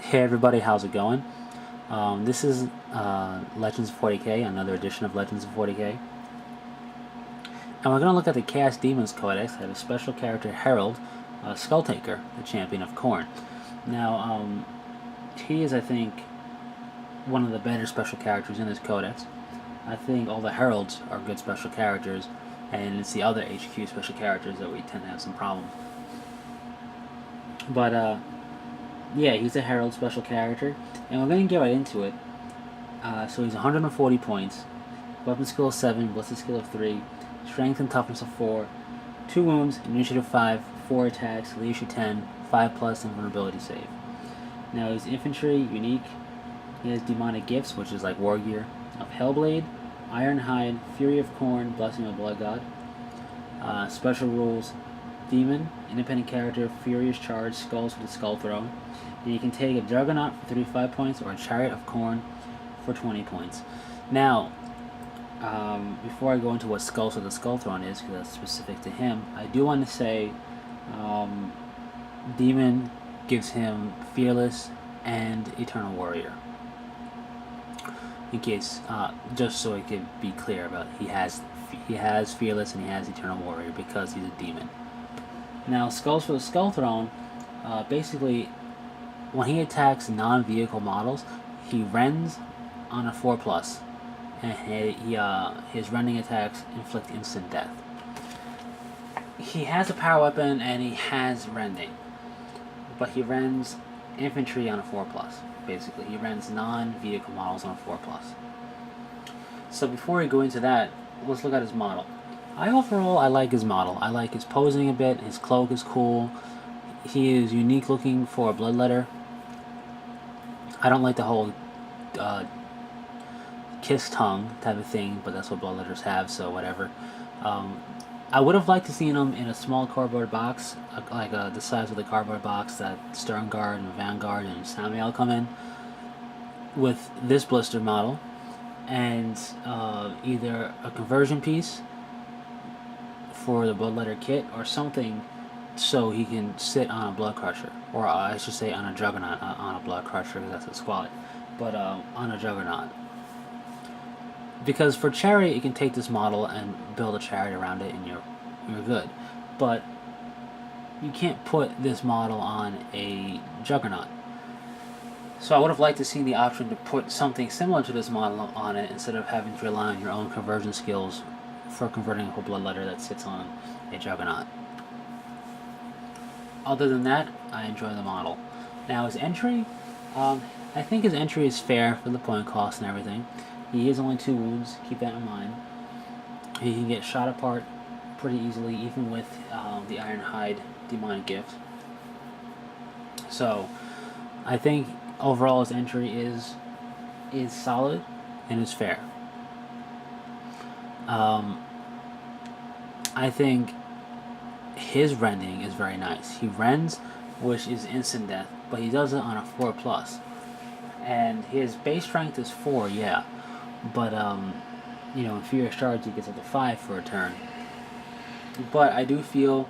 Hey everybody, how's it going? This is Legends of 40k, another edition of Legends of 40k. And we're going to look at the Chaos Demons Codex. I have a special character, Herald, Skulltaker, the champion of Khorne. Now, he is, I think, one of the better special characters in this codex. I think all the Heralds are good special characters, and it's the other HQ special characters that we tend to have some problems. But, yeah, he's a Herald special character, and we're going to get right into it. So he's 140 points, weapon skill of 7, ballistic skill of 3, strength and toughness of 4, 2 wounds, initiative 5, 4 attacks, leadership 10, 5+, and vulnerability save. Now he's infantry, unique. He has demonic gifts, which is like war gear, of Hellblade, Ironhide, Fury of Khorne, Blessing of Blood God. Special rules: Demon, independent character, Furious Charge, Skulls with a Skull Throw. And you can take a Juggernaut for 35 points or a Chariot of Khorne for 20 points. Now, before I go into what Skulls with the Skull Thrown is, because that's specific to him, I do want to say Demon gives him Fearless and Eternal Warrior. In case, just so it could be clear about he has Fearless and he has Eternal Warrior because he's a demon. Now, Skulls for the Skull Throne, basically, when he attacks non-vehicle models, he rends on a 4+, and his rending attacks inflict instant death. He has a power weapon and he has rending, but he rends infantry on a 4+. Basically, he rends non-vehicle models on a 4+. So before we go into that, let's look at his model. I like his model. I like his posing a bit. His cloak is cool. He is unique looking for a bloodletter. I don't like the whole kiss tongue type of thing, but that's what bloodletters have, so whatever. I would have liked to see him in a small cardboard box, like the size of the cardboard box that Sternguard and Vanguard and Samiel come in, with this blister model, and either a conversion piece for the bloodletter kit or something so he can sit on a blood crusher, or I should say on a juggernaut, not on a blood crusher because that's a squad, but on a juggernaut. Because for chariot, you can take this model and build a chariot around it, and you're good. But you can't put this model on a juggernaut. So I would have liked to see the option to put something similar to this model on it instead of having to rely on your own conversion skills for converting a whole bloodletter that sits on a juggernaut. Other than that, I enjoy the model. Now his entry, I think his entry is fair for the point cost and everything. He is only 2 wounds, keep that in mind. He can get shot apart pretty easily, even with the Ironhide demonic gift. So, I think overall his entry is solid and is fair. I think his rending is very nice. He rends, which is instant death, but he does it on a 4+. And his base strength is 4, yeah. But, in Furious Charge he gets up to 5 for a turn. But I do feel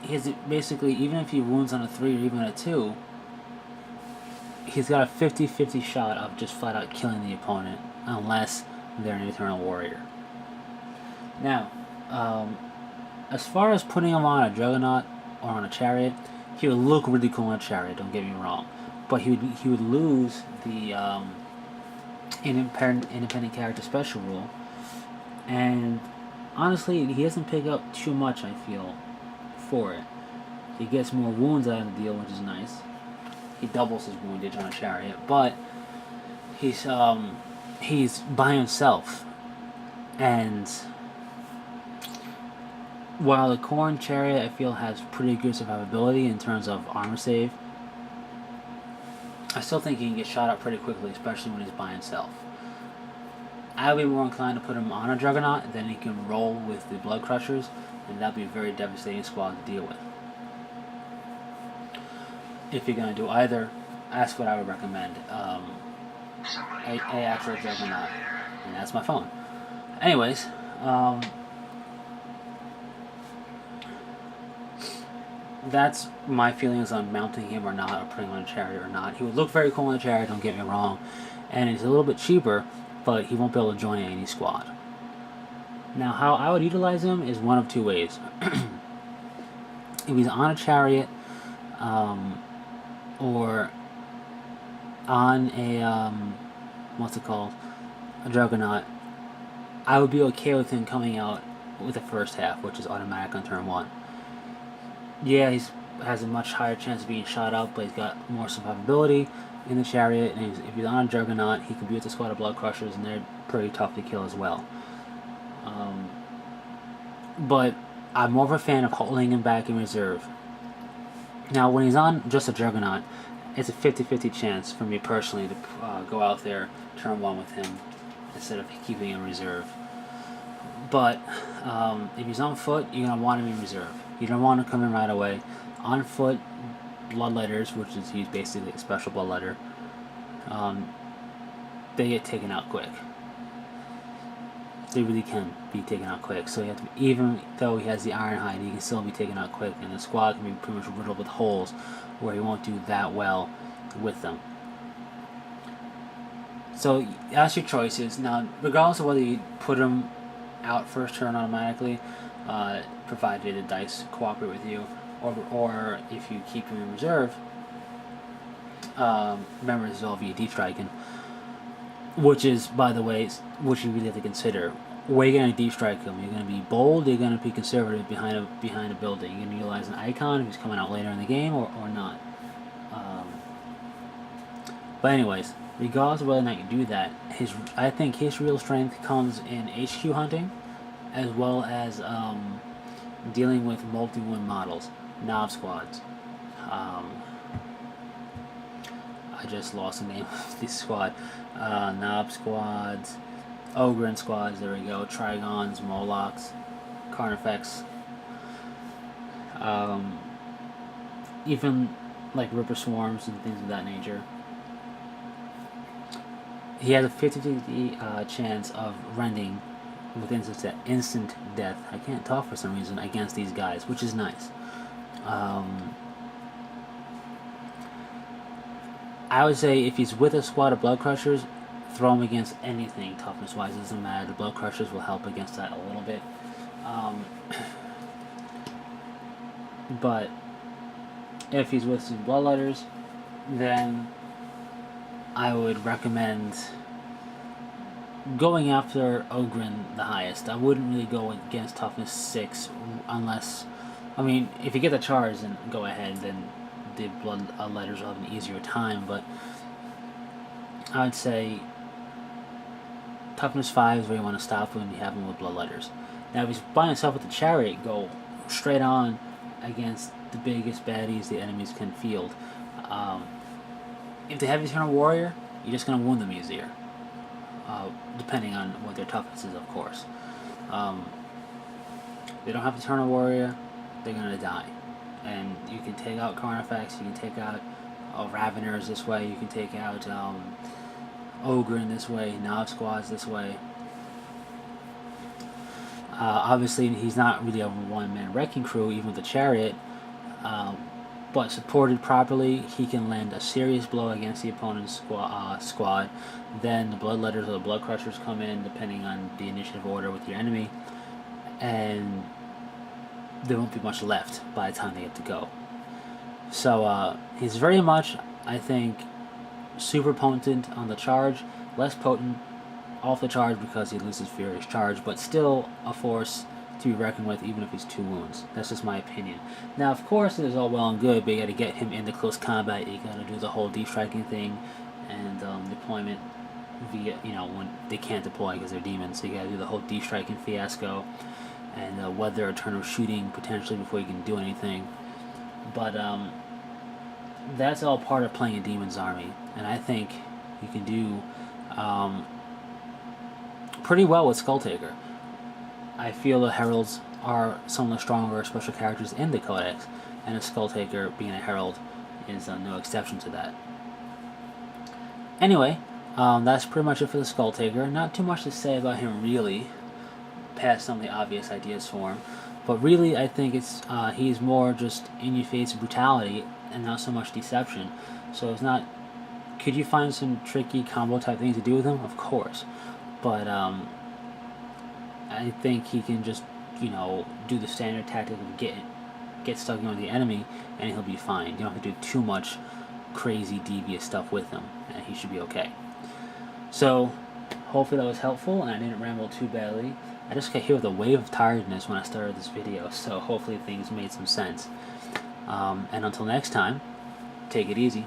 his basically, even if he wounds on a 3 or even a 2, he's got a 50-50 shot of just flat out killing the opponent, unless they're an Eternal Warrior. Now, as far as putting him on a Juggernaut or on a Chariot, he would look really cool on a Chariot, don't get me wrong. But he would lose the independent character special rule, and honestly, he doesn't pick up too much, I feel, for it. He gets more wounds out of the deal, which is nice. He doubles his woundage on a Chariot, but he's by himself, and while the Khorne Chariot, I feel, has pretty good survivability in terms of armor save, I still think he can get shot up pretty quickly, especially when he's by himself. I would be more inclined to put him on a Juggernaut, then he can roll with the Blood Crushers, and that would be a very devastating squad to deal with. If you're going to do either, that's what I would recommend. A actual Juggernaut. And that's my phone. Anyways, that's my feelings on mounting him or not, or putting him on a chariot or not. He would look very cool on a chariot, don't get me wrong, and he's a little bit cheaper, but he won't be able to join any squad. Now, how I would utilize him is one of two ways. If he's on a chariot, or on a what's it called, a juggernaut, I would be okay with him coming out with the first half, which is automatic on turn 1. Yeah, he has a much higher chance of being shot out, but he's got more survivability in the chariot, and if he's on a juggernaut, he can be with a squad of blood crushers, and they're pretty tough to kill as well. But I'm more of a fan of holding him back in reserve. Now, when he's on just a juggernaut, it's a 50-50 chance for me personally to go out there turn 1 with him instead of keeping him in reserve. But if he's on foot, you're going to want him in reserve. You don't want to come in right away. On foot, bloodletters, which is he's basically a special bloodletter, they get taken out quick. They really can be taken out quick. So you have to, even though he has the Ironhide, he can still be taken out quick, and the squad can be pretty much riddled with holes where he won't do that well with them. So that's your choices. Now, regardless of whether you put him out first turn automatically, provided the dice cooperate with you, or if you keep him in reserve, remember this is all via deep striking, which is, by the way, which you really have to consider. Where you're going to deep strike him, you're going to be bold, you're going to be conservative behind a building. You're going to utilize an icon if he's coming out later in the game, or not. But anyways, regardless of whether or not you do that, I think his real strength comes in HQ hunting, as well as dealing with multi-win models, knob squads. I just lost the name of this squad. Knob squads, Ogren squads, there we go, Trigons, Molochs, Carnifex, even like Ripper Swarms and things of that nature. He has a 50-50 chance of rending with instant death. I can't talk for some reason against these guys, which is nice. I would say if he's with a squad of blood crushers, throw him against anything toughness wise. It doesn't matter. The blood crushers will help against that a little bit. But if he's with some bloodletters, then I would recommend going after Ogren the highest. I wouldn't really go against toughness 6 unless, I mean, if you get the charge, then go ahead, then the bloodletters will have an easier time, but I would say toughness 5 is where you want to stop when you have him with bloodletters. Now, if he's by himself with the chariot, go straight on against the biggest baddies the enemies can field. If they have Eternal Warrior, you're just going to wound them easier, depending on what their toughness is, of course. If they don't have Eternal Warrior, they're going to die. And you can take out Carnifex, you can take out Raveners this way, you can take out Ogren this way, Knob Squads this way. Obviously, he's not really a one-man wrecking crew, even with the chariot, but supported properly, he can land a serious blow against the opponent's squad. Then the bloodletters or the blood crushers come in, depending on the initiative order with your enemy, and there won't be much left by the time they get to go. So he's very much, I think, super potent on the charge, less potent off the charge because he loses Furious Charge, but still a force to be reckoned with even if he's 2 wounds. That's just my opinion. Now, of course, it is all well and good, but you got to get him into close combat. You got to do the whole deep striking thing and deployment via, when they can't deploy because they're demons. So you got to do the whole deep striking fiasco and weather a turn of shooting potentially before you can do anything. But that's all part of playing a demon's army, and I think you can do pretty well with Skulltaker. I feel the Heralds are some of the stronger special characters in the Codex, and a Skulltaker being a Herald is no exception to that. Anyway, that's pretty much it for the Skulltaker. Not too much to say about him really, past some of the obvious ideas for him, But really, I think it's he's more just in-your-face brutality and not so much deception. So it's not. Could you find some tricky combo type things to do with him? Of course, but I think he can just do the standard tactic of get stuck in with the enemy, and he'll be fine. You don't have to do too much crazy devious stuff with him, and he should be okay. So hopefully that was helpful, and I didn't ramble too badly. I just got hit with a wave of tiredness when I started this video, so hopefully things made some sense. And until next time, take it easy.